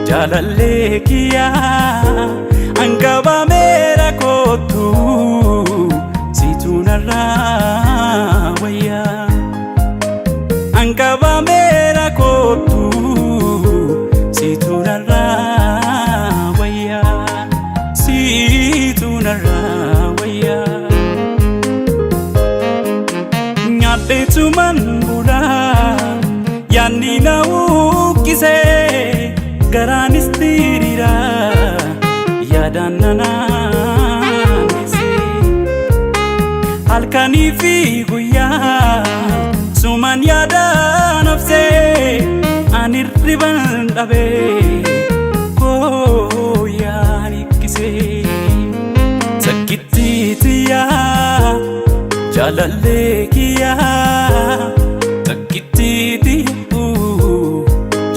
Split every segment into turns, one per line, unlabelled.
jalalle kiya angaba mera kotu situnarra waya angaba mera kotu situnarra waya situnarra waya nyate tuman bula yani na ukise garanis tirira yadanana nisi alkani fi guya suman yada nafse anirriban dabe ko yani kise sakiti tiya jalalle kiya sakiti tiya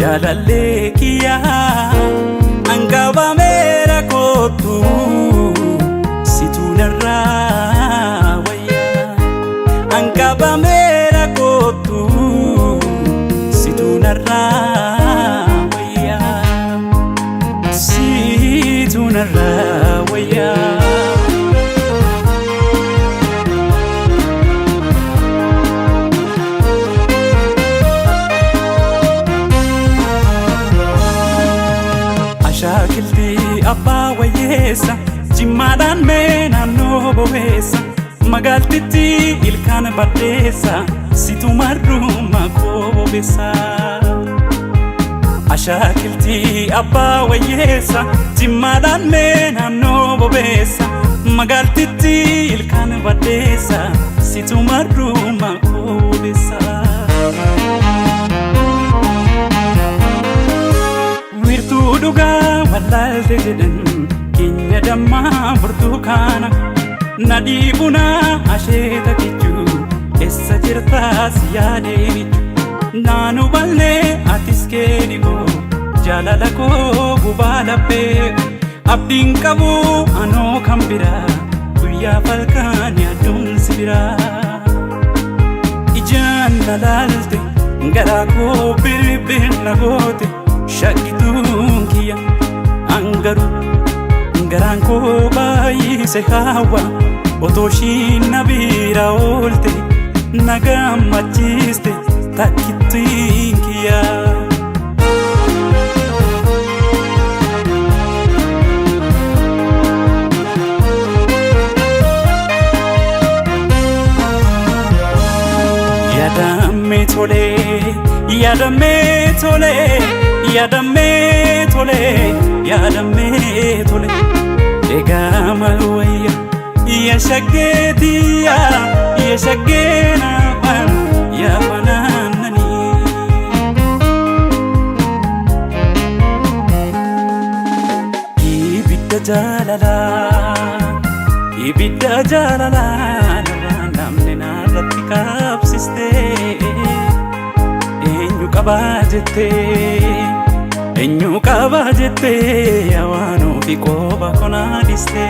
jalalle kiya angaba mera kotu situnarra waya angaba mera kotu situnarra waya situnarra waya shakilti abba wayesa jimadan mena no bowesa magaltiti ilkan badesa situ maruma ko besa ashakilti abba wayesa jimadan mena no bowesa magaltiti ilkan badesa situ maruma ko besa duga wallalte jedhan keenya dammaa burtukaana nadhiibuna asheeta kichuu eessa jirtaas yaadeeni naanu ballee atis keeni koo jaalala koo gubaa laphee abdiin qabu anoo kan biraa guyyaa falkaan yaaduun si biraa ijaan lalaalte garaa koo birbirna goote shakitun kiya angaru ngaran ko bayise hawa otoshin nabira olte nagamachiste takitin kiya yadame tole yadame tole yadame tole yadame tole egama waya yashagetiya yashagena ban ya bananani ibidda jalala namne narratti qabsiste enyu qabajette enyu qabajette awano fi qoba konadiste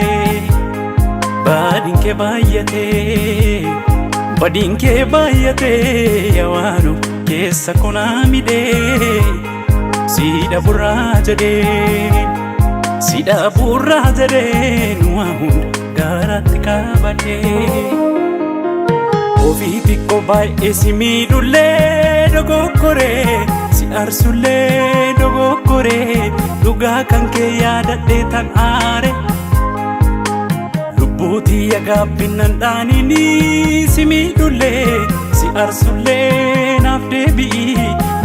badinke bayyate awano kessa konamide sida burra jade nuahun garatti kabate ofi pikko bai esimi dulle dogokore si arsulle dogokore duga kanke yaadadhe tan aare lubbuti yagabbinan danini simi dulle si arsulle naaf deebi'i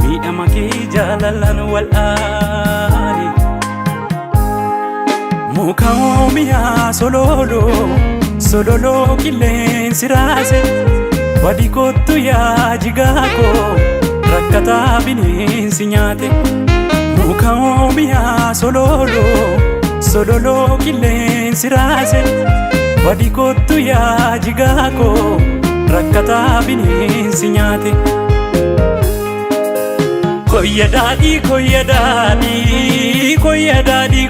miidhama kee jaalalan wal aare muka oomiyaa sololo qilleensi raase wadi kottu yaa jigaako rakkataa bineensi nyaate muka oomiyaa sololo qilleensi raase wadi kottu yaa jigaako rakkataa bineensi nyaate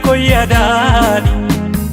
koyya daadhii